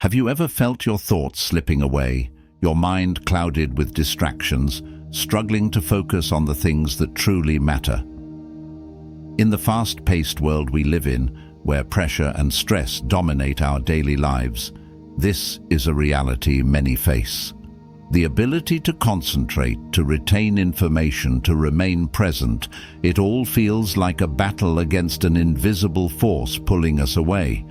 Have you ever felt your thoughts slipping away, your mind clouded with distractions, struggling to focus on the things that truly matter? In the fast-paced world we live in, where pressure and stress dominate our daily lives, this is a reality many face. The ability to concentrate, to retain information, to remain present, it all feels like a battle against an invisible force pulling us away.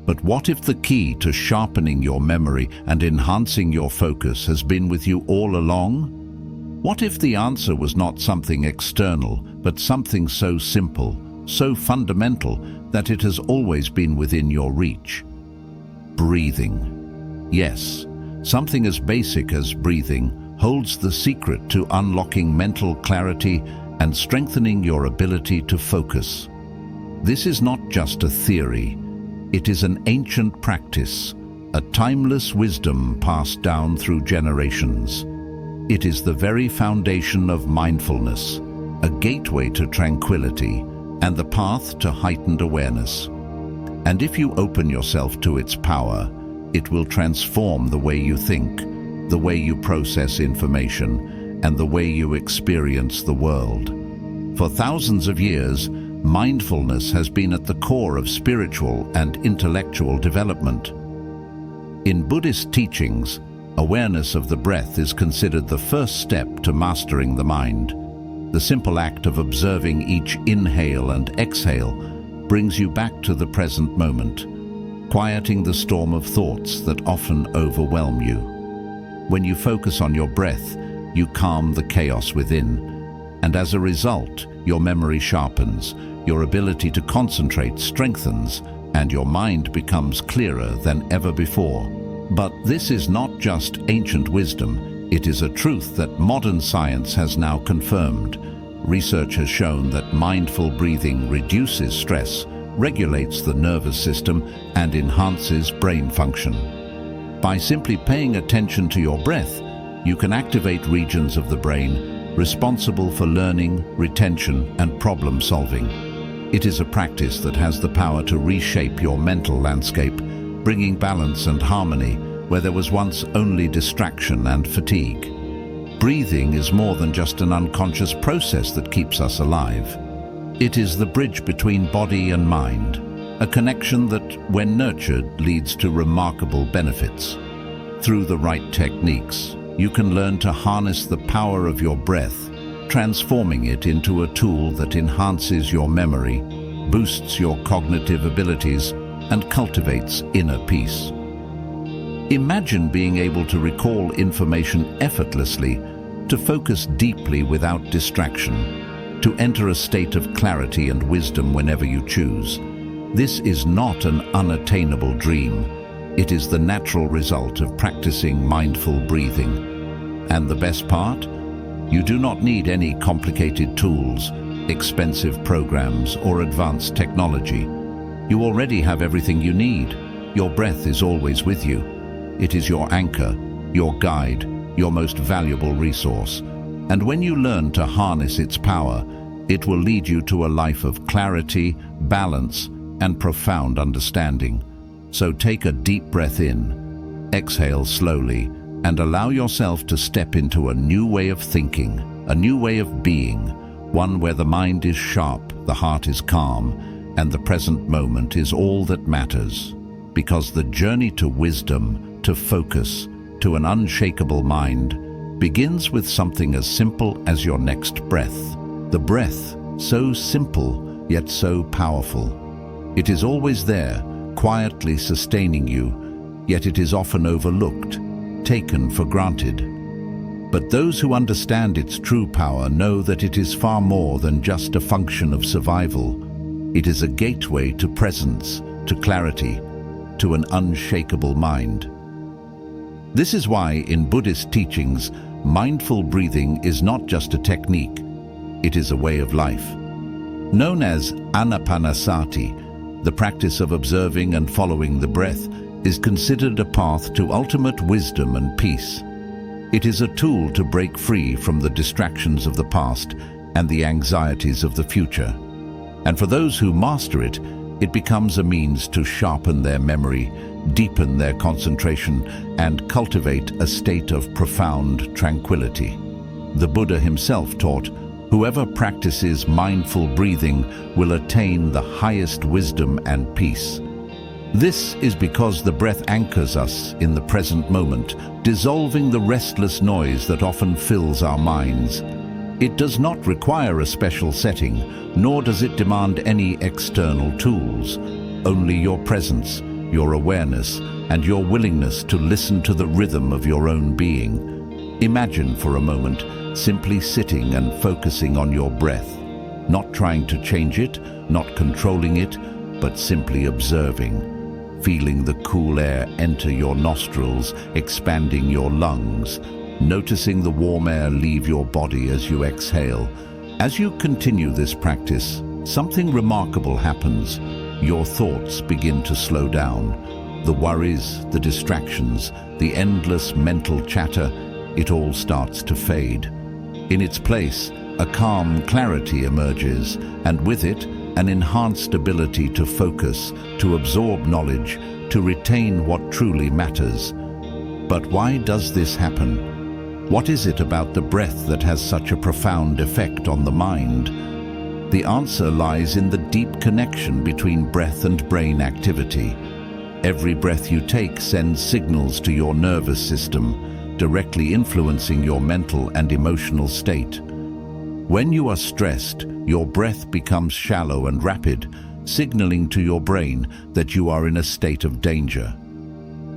But what if the key to sharpening your memory and enhancing your focus has been with you all along? What if the answer was not something external, but something so simple, so fundamental, that it has always been within your reach? Breathing. Yes, something as basic as breathing holds the secret to unlocking mental clarity and strengthening your ability to focus. This is not just a theory. It is an ancient practice, a timeless wisdom passed down through generations. It is the very foundation of mindfulness, a gateway to tranquility and the path to heightened awareness. And if you open yourself to its power, it will transform the way you think, the way you process information, and the way you experience the world. For thousands of years, mindfulness has been at the core of spiritual and intellectual development. In Buddhist teachings, awareness of the breath is considered the first step to mastering the mind. The simple act of observing each inhale and exhale brings you back to the present moment, quieting the storm of thoughts that often overwhelm you. When you focus on your breath, you calm the chaos within, and as a result, your memory sharpens, your ability to concentrate strengthens, and your mind becomes clearer than ever before. But this is not just ancient wisdom, it is a truth that modern science has now confirmed. Research has shown that mindful breathing reduces stress, regulates the nervous system, and enhances brain function. By simply paying attention to your breath, you can activate regions of the brain responsible for learning, retention, and problem solving. It is a practice that has the power to reshape your mental landscape, bringing balance and harmony where there was once only distraction and fatigue. Breathing is more than just an unconscious process that keeps us alive. It is the bridge between body and mind, a connection that, when nurtured, leads to remarkable benefits. Through the right techniques, you can learn to harness the power of your breath, transforming it into a tool that enhances your memory, boosts your cognitive abilities, and cultivates inner peace. Imagine being able to recall information effortlessly, to focus deeply without distraction, to enter a state of clarity and wisdom whenever you choose. This is not an unattainable dream. It is the natural result of practicing mindful breathing. And the best part? You do not need any complicated tools, expensive programs, or advanced technology. You already have everything you need. Your breath is always with you. It is your anchor, your guide, your most valuable resource. And when you learn to harness its power, it will lead you to a life of clarity, balance, and profound understanding. So take a deep breath in, exhale slowly, and allow yourself to step into a new way of thinking, a new way of being, one where the mind is sharp, the heart is calm, and the present moment is all that matters. Because the journey to wisdom, to focus, to an unshakable mind, begins with something as simple as your next breath. The breath, so simple, yet so powerful. It is always there, quietly sustaining you, yet it is often overlooked, taken for granted. But those who understand its true power know that it is far more than just a function of survival. It is a gateway to presence, to clarity, to an unshakable mind. This is why in Buddhist teachings, mindful breathing is not just a technique, it is a way of life. Known as anapanasati, the practice of observing and following the breath is considered a path to ultimate wisdom and peace. It is a tool to break free from the distractions of the past and the anxieties of the future. And for those who master it, it becomes a means to sharpen their memory, deepen their concentration, and cultivate a state of profound tranquility. The Buddha himself taught, "Whoever practices mindful breathing will attain the highest wisdom and peace." This is because the breath anchors us in the present moment, dissolving the restless noise that often fills our minds. It does not require a special setting, nor does it demand any external tools. Only your presence, your awareness, and your willingness to listen to the rhythm of your own being. Imagine for a moment simply sitting and focusing on your breath, not trying to change it, not controlling it, but simply observing, feeling the cool air enter your nostrils, expanding your lungs, noticing the warm air leave your body as you exhale. As you continue this practice, something remarkable happens. Your thoughts begin to slow down. The worries, the distractions, the endless mental chatter, it all starts to fade. In its place, a calm clarity emerges, and with it, an enhanced ability to focus, to absorb knowledge, to retain what truly matters. But why does this happen? What is it about the breath that has such a profound effect on the mind? The answer lies in the deep connection between breath and brain activity. Every breath you take sends signals to your nervous system, directly influencing your mental and emotional state. When you are stressed, your breath becomes shallow and rapid, signaling to your brain that you are in a state of danger.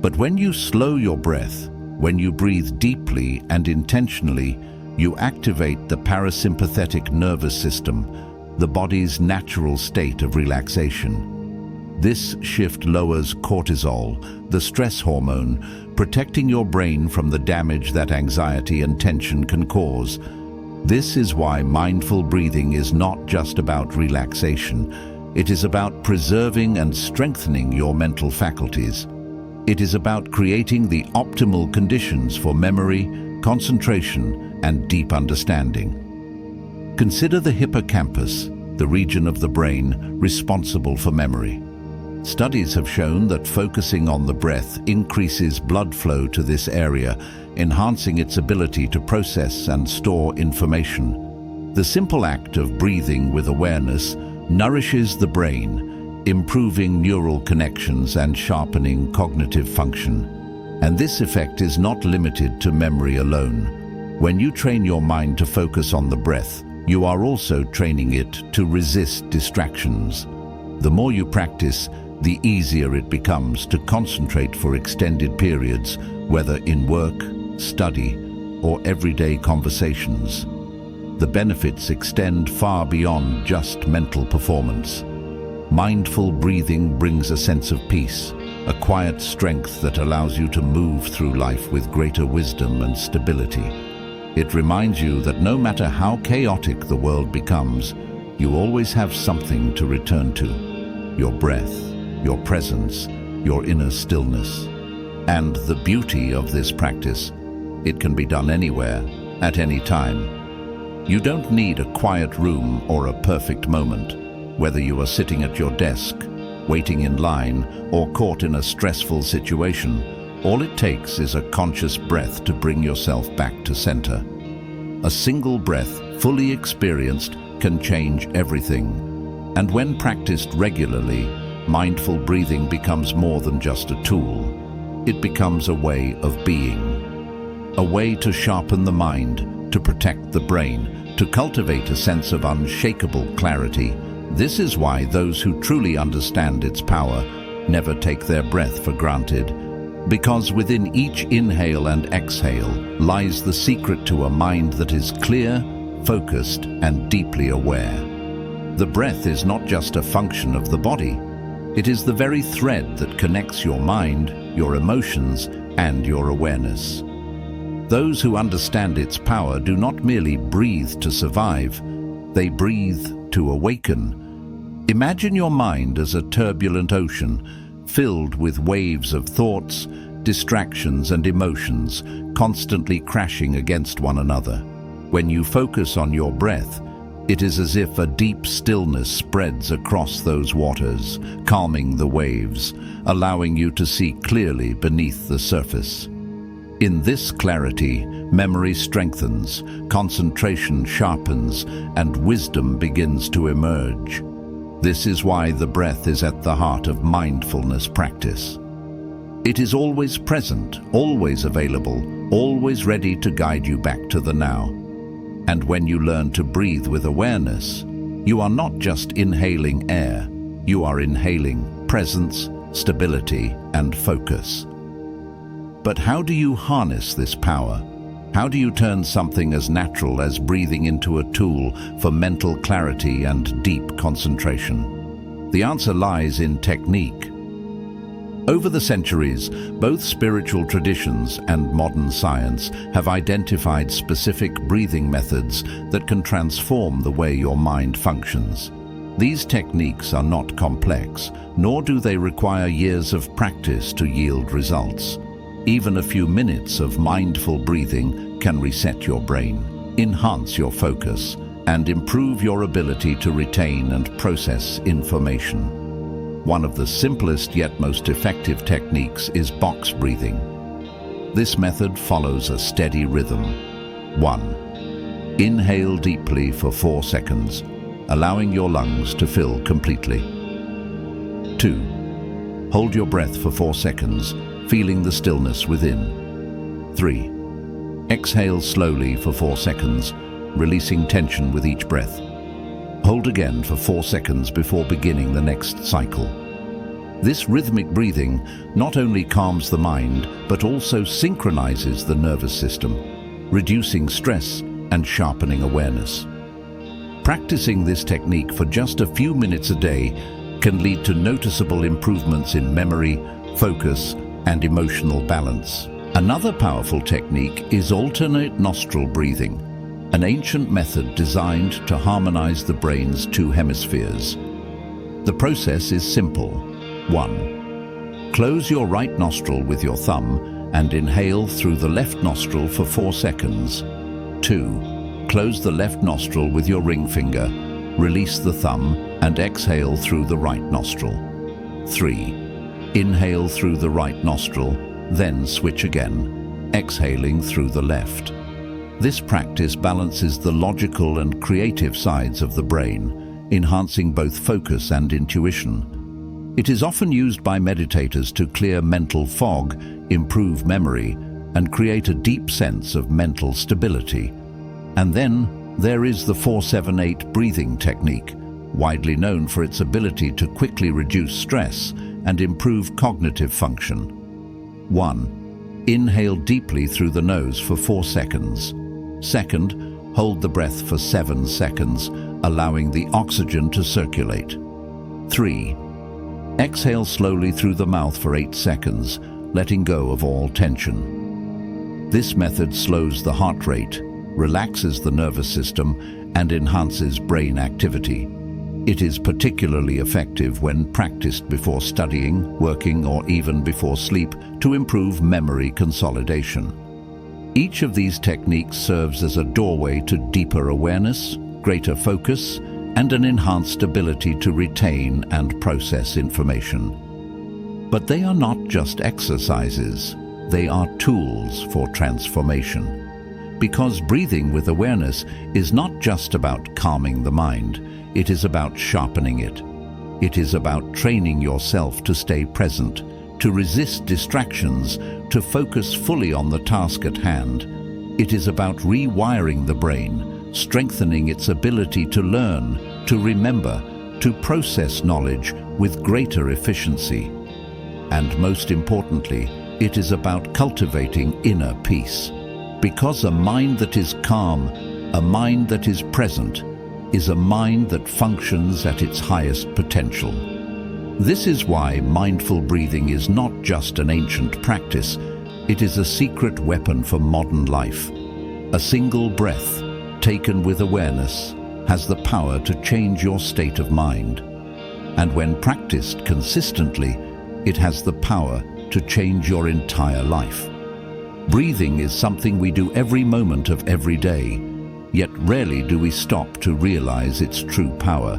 But when you slow your breath, when you breathe deeply and intentionally, you activate the parasympathetic nervous system, the body's natural state of relaxation. This shift lowers cortisol, the stress hormone, protecting your brain from the damage that anxiety and tension can cause. This is why mindful breathing is not just about relaxation. It is about preserving and strengthening your mental faculties. It is about creating the optimal conditions for memory, concentration, and deep understanding. Consider the hippocampus, the region of the brain responsible for memory. Studies have shown that focusing on the breath increases blood flow to this area, enhancing its ability to process and store information. The simple act of breathing with awareness nourishes the brain, improving neural connections and sharpening cognitive function. And this effect is not limited to memory alone. When you train your mind to focus on the breath, you are also training it to resist distractions. The more you practice, the easier it becomes to concentrate for extended periods, whether in work, study, or everyday conversations. The benefits extend far beyond just mental performance. Mindful breathing brings a sense of peace, a quiet strength that allows you to move through life with greater wisdom and stability. It reminds you that no matter how chaotic the world becomes, you always have something to return to: your breath, your presence, your inner stillness. And the beauty of this practice, it can be done anywhere, at any time. You don't need a quiet room or a perfect moment. Whether you are sitting at your desk, waiting in line, or caught in a stressful situation, all it takes is a conscious breath to bring yourself back to center. A single breath, fully experienced, can change everything. And when practiced regularly, mindful breathing becomes more than just a tool. It becomes a way of being. A way to sharpen the mind, to protect the brain, to cultivate a sense of unshakable clarity. This is why those who truly understand its power never take their breath for granted. Because within each inhale and exhale lies the secret to a mind that is clear, focused, and deeply aware. The breath is not just a function of the body. It is the very thread that connects your mind, your emotions, and your awareness. Those who understand its power do not merely breathe to survive, they breathe to awaken. Imagine your mind as a turbulent ocean, filled with waves of thoughts, distractions, and emotions, constantly crashing against one another. When you focus on your breath, It is as if a deep stillness spreads across those waters, calming the waves, allowing you to see clearly beneath the surface. In this clarity, memory strengthens, concentration sharpens, and wisdom begins to emerge. This is why the breath is at the heart of mindfulness practice. It is always present, always available, always ready to guide you back to the now. And when you learn to breathe with awareness, you are not just inhaling air, you are inhaling presence, stability, and focus. But how do you harness this power? How do you turn something as natural as breathing into a tool for mental clarity and deep concentration? The answer lies in technique. Over the centuries, both spiritual traditions and modern science have identified specific breathing methods that can transform the way your mind functions. These techniques are not complex, nor do they require years of practice to yield results. Even a few minutes of mindful breathing can reset your brain, enhance your focus, and improve your ability to retain and process information. One of the simplest yet most effective techniques is box breathing. This method follows a steady rhythm. 1. Inhale deeply for 4 seconds, allowing your lungs to fill completely. 2. Hold your breath for 4 seconds, feeling the stillness within. 3. Exhale slowly for 4 seconds, releasing tension with each breath. Hold again for 4 seconds before beginning the next cycle. This rhythmic breathing not only calms the mind, but also synchronizes the nervous system, reducing stress and sharpening awareness. Practicing this technique for just a few minutes a day can lead to noticeable improvements in memory, focus, and emotional balance. Another powerful technique is alternate nostril breathing, an ancient method designed to harmonize the brain's 2 hemispheres. The process is simple. 1. Close your right nostril with your thumb and inhale through the left nostril for 4 seconds. 2. Close the left nostril with your ring finger, release the thumb, and exhale through the right nostril. 3. Inhale through the right nostril, then switch again, exhaling through the left. This practice balances the logical and creative sides of the brain, enhancing both focus and intuition. It is often used by meditators to clear mental fog, improve memory, and create a deep sense of mental stability. And then there is the 4-7-8 breathing technique, widely known for its ability to quickly reduce stress and improve cognitive function. 1. Inhale deeply through the nose for 4 seconds. 2. Hold the breath for 7 seconds, allowing the oxygen to circulate. 3. Exhale slowly through the mouth for 8 seconds, letting go of all tension. This method slows the heart rate, relaxes the nervous system, and enhances brain activity. It is particularly effective when practiced before studying, working, or even before sleep to improve memory consolidation. Each of these techniques serves as a doorway to deeper awareness, greater focus, and an enhanced ability to retain and process information. But they are not just exercises, they are tools for transformation. Because breathing with awareness is not just about calming the mind, it is about sharpening it. It is about training yourself to stay present, to resist distractions, to focus fully on the task at hand. It is about rewiring the brain, strengthening its ability to learn, to remember, to process knowledge with greater efficiency. And most importantly, it is about cultivating inner peace. Because a mind that is calm, a mind that is present, is a mind that functions at its highest potential. This is why mindful breathing is not just an ancient practice, it is a secret weapon for modern life. A single breath, taken with awareness, has the power to change your state of mind. And when practiced consistently, it has the power to change your entire life. Breathing is something we do every moment of every day. Yet rarely do we stop to realize its true power.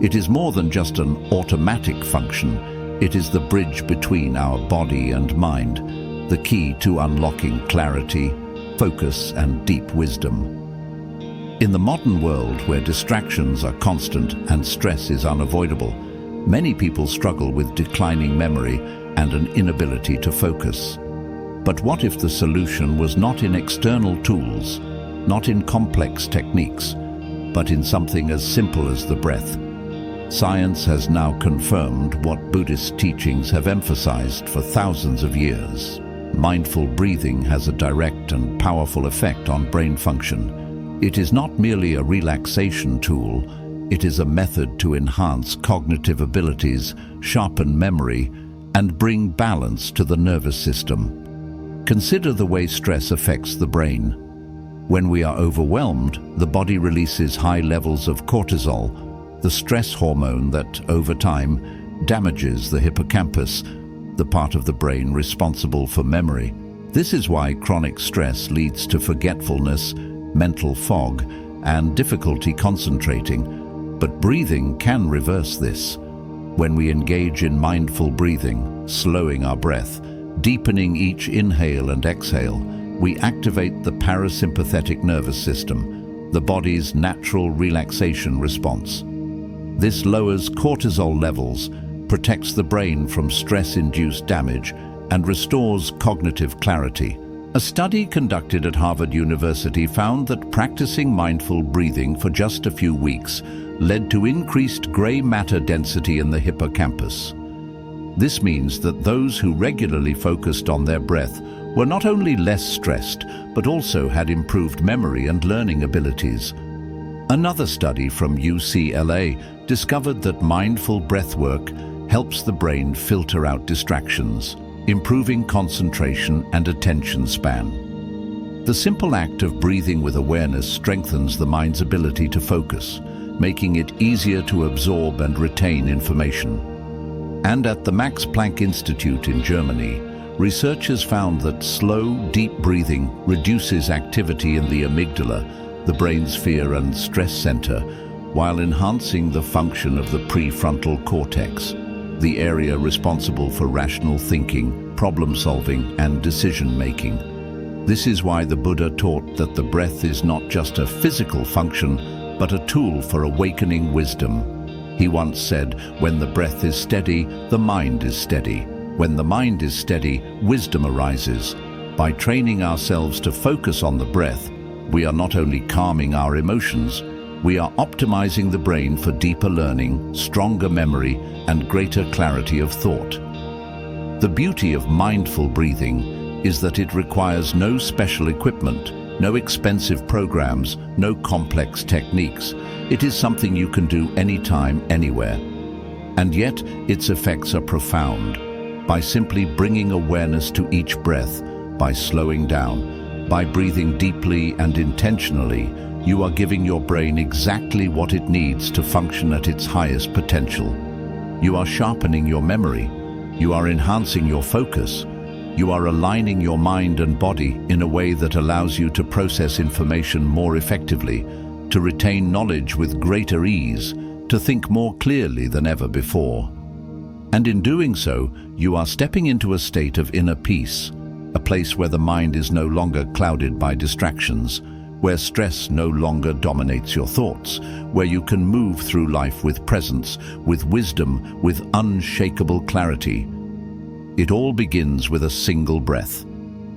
It is more than just an automatic function. It is the bridge between our body and mind, the key to unlocking clarity, focus, and deep wisdom. In the modern world, where distractions are constant and stress is unavoidable, many people struggle with declining memory and an inability to focus. But what if the solution was not in external tools, not in complex techniques, but in something as simple as the breath? Science has now confirmed what Buddhist teachings have emphasized for thousands of years. Mindful breathing has a direct and powerful effect on brain function. It is not merely a relaxation tool, it is a method to enhance cognitive abilities, sharpen memory, and bring balance to the nervous system. Consider the way stress affects the brain. When we are overwhelmed, the body releases high levels of cortisol, the stress hormone that, over time, damages the hippocampus, the part of the brain responsible for memory. This is why chronic stress leads to forgetfulness, mental fog, and difficulty concentrating. But breathing can reverse this. When we engage in mindful breathing, slowing our breath, deepening each inhale and exhale, we activate the parasympathetic nervous system, the body's natural relaxation response. This lowers cortisol levels, protects the brain from stress-induced damage, and restores cognitive clarity. A study conducted at Harvard University found that practicing mindful breathing for just a few weeks led to increased gray matter density in the hippocampus. This means that those who regularly focused on their breath were not only less stressed, but also had improved memory and learning abilities. Another study from UCLA discovered that mindful breathwork helps the brain filter out distractions, improving concentration and attention span. The simple act of breathing with awareness strengthens the mind's ability to focus, making it easier to absorb and retain information. And at the Max Planck Institute in Germany, researchers found that slow, deep breathing reduces activity in the amygdala, the brain's fear and stress center, while enhancing the function of the prefrontal cortex, the area responsible for rational thinking, problem-solving, and decision-making. This is why the Buddha taught that the breath is not just a physical function, but a tool for awakening wisdom. He once said, "When the breath is steady, the mind is steady. When the mind is steady, wisdom arises." By training ourselves to focus on the breath, we are not only calming our emotions, we are optimizing the brain for deeper learning, stronger memory, and greater clarity of thought. The beauty of mindful breathing is that it requires no special equipment, no expensive programs, no complex techniques. It is something you can do anytime, anywhere. And yet, its effects are profound. By simply bringing awareness to each breath, by slowing down, by breathing deeply and intentionally, you are giving your brain exactly what it needs to function at its highest potential. You are sharpening your memory. You are enhancing your focus. You are aligning your mind and body in a way that allows you to process information more effectively, to retain knowledge with greater ease, to think more clearly than ever before. And in doing so, you are stepping into a state of inner peace, a place where the mind is no longer clouded by distractions, where stress no longer dominates your thoughts, where you can move through life with presence, with wisdom, with unshakable clarity. It all begins with a single breath,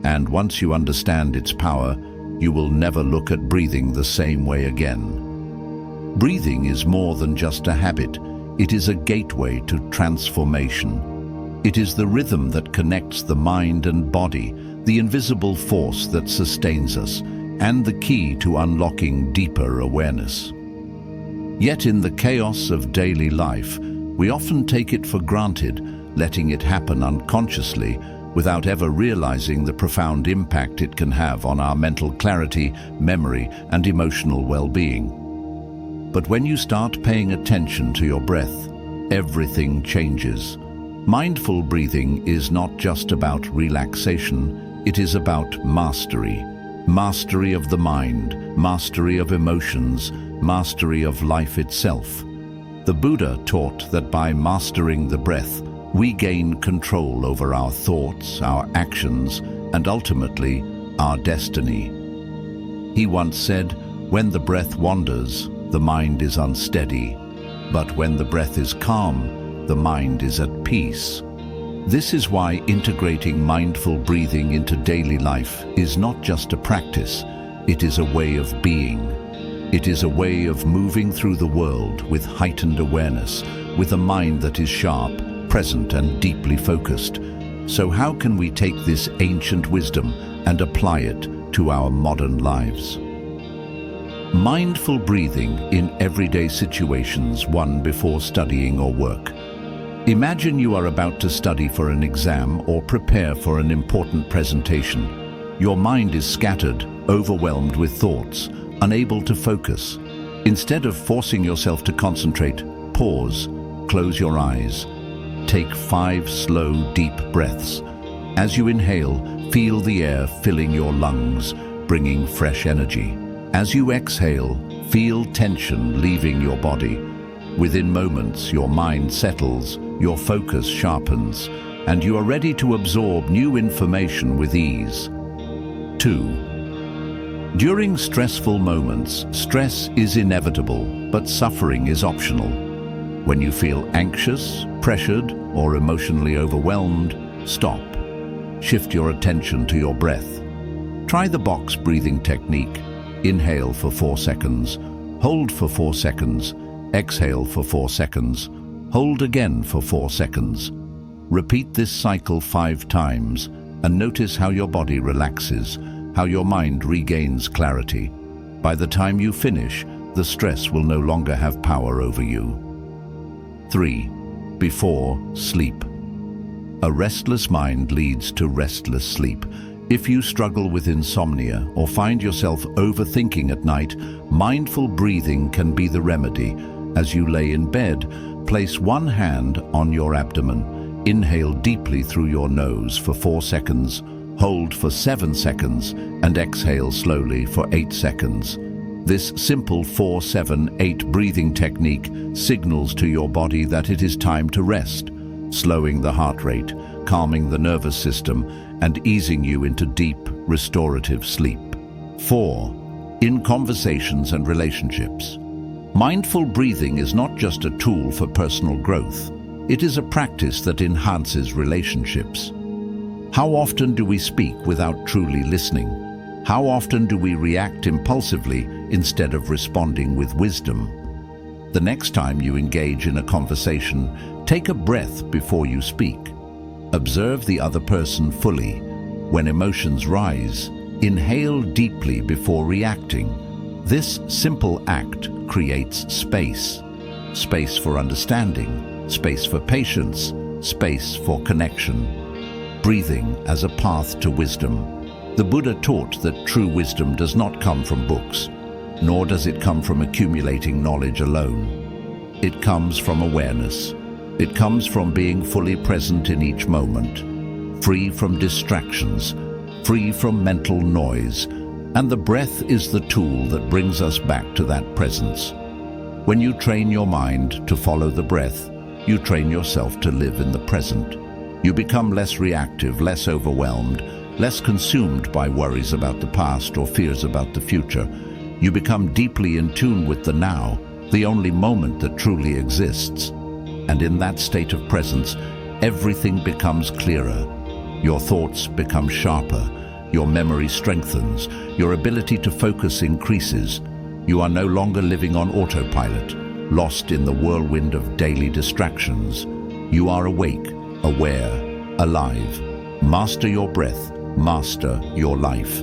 and once you understand its power, you will never look at breathing the same way again. Breathing is more than just a habit. It is a gateway to transformation. It is the rhythm that connects the mind and body, the invisible force that sustains us, and the key to unlocking deeper awareness. Yet in the chaos of daily life, we often take it for granted, letting it happen unconsciously, without ever realizing the profound impact it can have on our mental clarity, memory, and emotional well-being. But when you start paying attention to your breath, everything changes. Mindful breathing is not just about relaxation, it is about mastery. Mastery of the mind, mastery of emotions, mastery of life itself. The Buddha taught that by mastering the breath, we gain control over our thoughts, our actions, and ultimately, our destiny. He once said, "When the breath wanders, the mind is unsteady, but when the breath is calm, the mind is at peace." This is why integrating mindful breathing into daily life is not just a practice, it is a way of being. It is a way of moving through the world with heightened awareness, with a mind that is sharp, present, and deeply focused. So how can we take this ancient wisdom and apply it to our modern lives? Mindful breathing in everyday situations, one before studying or work. Imagine you are about to study for an exam or prepare for an important presentation. Your mind is scattered, overwhelmed with thoughts, unable to focus. Instead of forcing yourself to concentrate, pause, close your eyes. Take 5 slow, deep breaths. As you inhale, feel the air filling your lungs, bringing fresh energy. As you exhale, feel tension leaving your body. Within moments, your mind settles, your focus sharpens, and you are ready to absorb new information with ease. 2. During stressful moments, stress is inevitable, but suffering is optional. When you feel anxious, pressured, or emotionally overwhelmed, stop. Shift your attention to your breath. Try the box breathing technique. Inhale for 4 seconds, hold for 4 seconds, exhale for 4 seconds, hold again for 4 seconds. Repeat this cycle 5 times and notice how your body relaxes, how your mind regains clarity. By the time you finish, the stress will no longer have power over you. 3. Before sleep. A restless mind leads to restless sleep. If you struggle with insomnia or find yourself overthinking at night, mindful breathing can be the remedy. As you lay in bed, place one hand on your abdomen. Inhale deeply through your nose for 4 seconds, hold for 7 seconds, and exhale slowly for 8 seconds. This simple 4-7-8 breathing technique signals to your body that it is time to rest, slowing the heart rate, calming the nervous system, and easing you into deep, restorative sleep. 4. In conversations and relationships. Mindful breathing is not just a tool for personal growth. It is a practice that enhances relationships. How often do we speak without truly listening? How often do we react impulsively instead of responding with wisdom? The next time you engage in a conversation, take a breath before you speak. Observe the other person fully. When emotions rise, inhale deeply before reacting. This simple act creates space. Space for understanding, space for patience, space for connection. Breathing as a path to wisdom. The Buddha taught that true wisdom does not come from books, nor does it come from accumulating knowledge alone. It comes from awareness. It comes from being fully present in each moment, free from distractions, free from mental noise, and the breath is the tool that brings us back to that presence. When you train your mind to follow the breath, you train yourself to live in the present. You become less reactive, less overwhelmed, less consumed by worries about the past or fears about the future. You become deeply in tune with the now, the only moment that truly exists. And in that state of presence, everything becomes clearer. Your thoughts become sharper, your memory strengthens, your ability to focus increases. You are no longer living on autopilot, lost in the whirlwind of daily distractions. You are awake, aware, alive. Master your breath, master your life.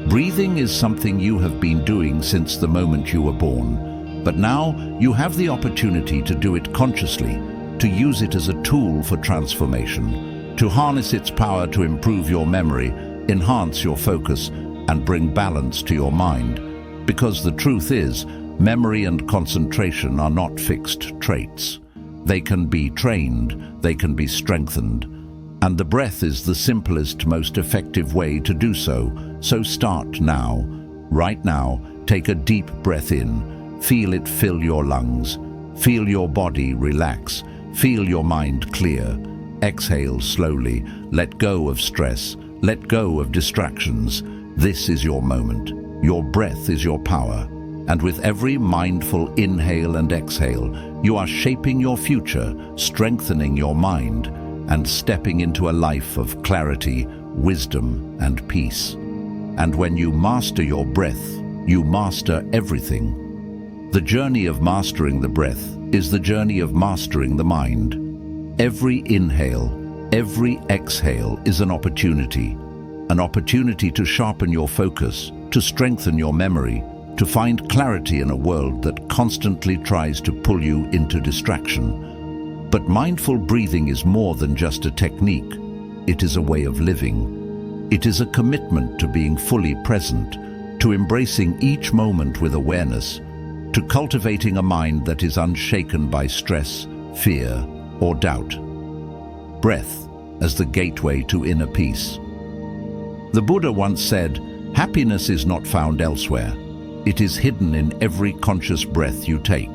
Breathing is something you have been doing since the moment you were born. But now you have the opportunity to do it consciously, to use it as a tool for transformation, to harness its power to improve your memory, enhance your focus, and bring balance to your mind. Because the truth is, memory and concentration are not fixed traits. They can be trained, they can be strengthened. And the breath is the simplest, most effective way to do so. So start now. Right now, take a deep breath in. Feel it fill your lungs. Feel your body relax. Feel your mind clear. Exhale slowly. Let go of stress. Let go of distractions. This is your moment. Your breath is your power. And with every mindful inhale and exhale, you are shaping your future, strengthening your mind, and stepping into a life of clarity, wisdom, and peace. And when you master your breath, you master everything. The journey of mastering the breath is the journey of mastering the mind. Every inhale, every exhale is an opportunity to sharpen your focus, to strengthen your memory, to find clarity in a world that constantly tries to pull you into distraction. But mindful breathing is more than just a technique. It is a way of living. It is a commitment to being fully present, to embracing each moment with awareness, to cultivating a mind that is unshaken by stress, fear, or doubt. Breath as the gateway to inner peace. The Buddha once said, "Happiness is not found elsewhere. It is hidden in every conscious breath you take."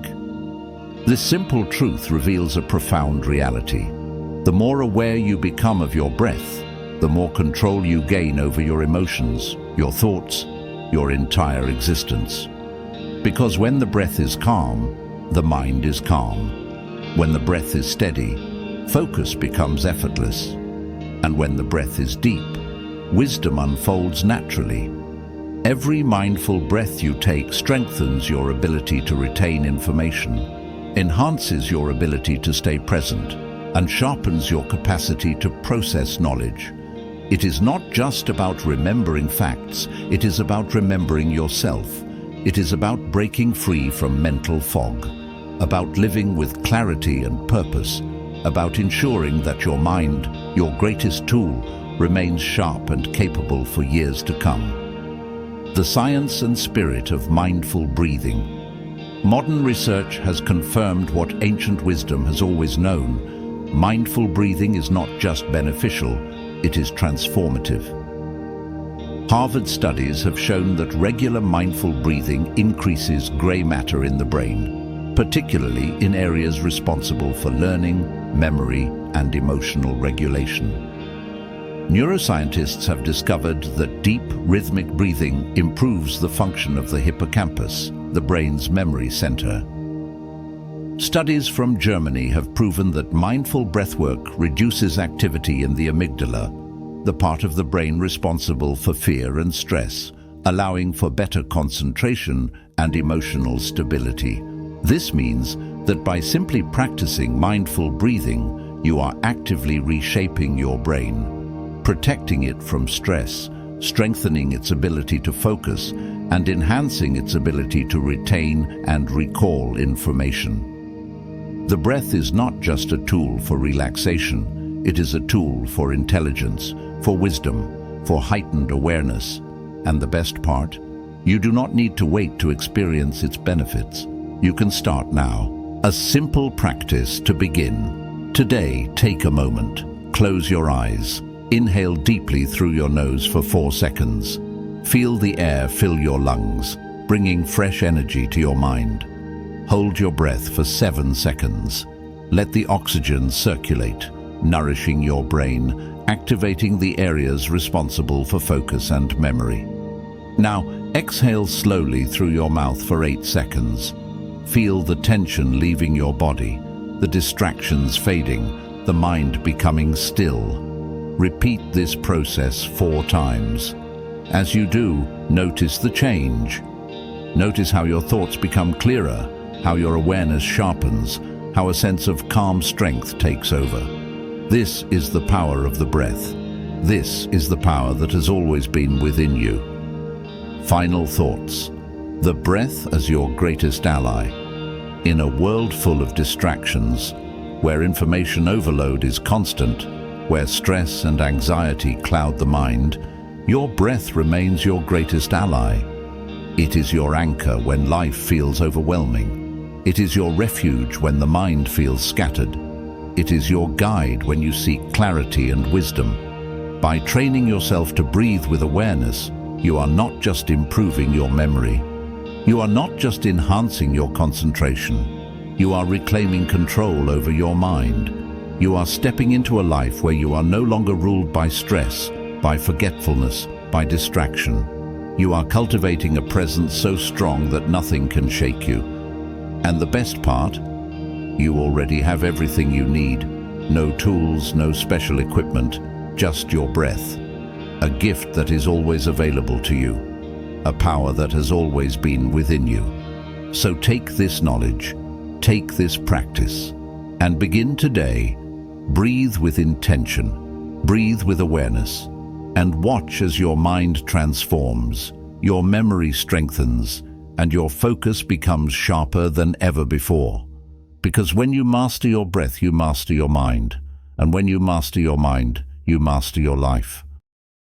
This simple truth reveals a profound reality. The more aware you become of your breath, the more control you gain over your emotions, your thoughts, your entire existence. Because when the breath is calm, the mind is calm. When the breath is steady, focus becomes effortless. And when the breath is deep, wisdom unfolds naturally. Every mindful breath you take strengthens your ability to retain information, enhances your ability to stay present, and sharpens your capacity to process knowledge. It is not just about remembering facts, it is about remembering yourself. It is about breaking free from mental fog, about living with clarity and purpose, about ensuring that your mind, your greatest tool, remains sharp and capable for years to come. The science and spirit of mindful breathing. Modern research has confirmed what ancient wisdom has always known. Mindful breathing is not just beneficial, it is transformative. Harvard studies have shown that regular mindful breathing increases gray matter in the brain, particularly in areas responsible for learning, memory, and emotional regulation. Neuroscientists have discovered that deep, rhythmic breathing improves the function of the hippocampus, the brain's memory center. Studies from Germany have proven that mindful breathwork reduces activity in the amygdala, the part of the brain responsible for fear and stress, allowing for better concentration and emotional stability. This means that by simply practicing mindful breathing, you are actively reshaping your brain, protecting it from stress, strengthening its ability to focus, and enhancing its ability to retain and recall information. The breath is not just a tool for relaxation, it is a tool for intelligence, for wisdom, for heightened awareness. And the best part? You do not need to wait to experience its benefits. You can start now. A simple practice to begin. Today, take a moment. Close your eyes. Inhale deeply through your nose for 4 seconds. Feel the air fill your lungs, bringing fresh energy to your mind. Hold your breath for 7 seconds. Let the oxygen circulate, nourishing your brain, activating the areas responsible for focus and memory. Now, exhale slowly through your mouth for 8 seconds. Feel the tension leaving your body, the distractions fading, the mind becoming still. Repeat this process 4 times. As you do, notice the change. Notice how your thoughts become clearer, how your awareness sharpens, how a sense of calm strength takes over. This is the power of the breath. This is the power that has always been within you. Final thoughts. The breath as your greatest ally. In a world full of distractions, where information overload is constant, where stress and anxiety cloud the mind, your breath remains your greatest ally. It is your anchor when life feels overwhelming. It is your refuge when the mind feels scattered. It is your guide when you seek clarity and wisdom. By training yourself to breathe with awareness, you are not just improving your memory. You are not just enhancing your concentration. You are reclaiming control over your mind. You are stepping into a life where you are no longer ruled by stress, by forgetfulness, by distraction. You are cultivating a presence so strong that nothing can shake you. And the best part? You already have everything you need. No tools, no special equipment, just your breath. A gift that is always available to you. A power that has always been within you. So take this knowledge, take this practice, and begin today. Breathe with intention, breathe with awareness, and watch as your mind transforms, your memory strengthens, and your focus becomes sharper than ever before. Because when you master your breath, you master your mind. And when you master your mind, you master your life.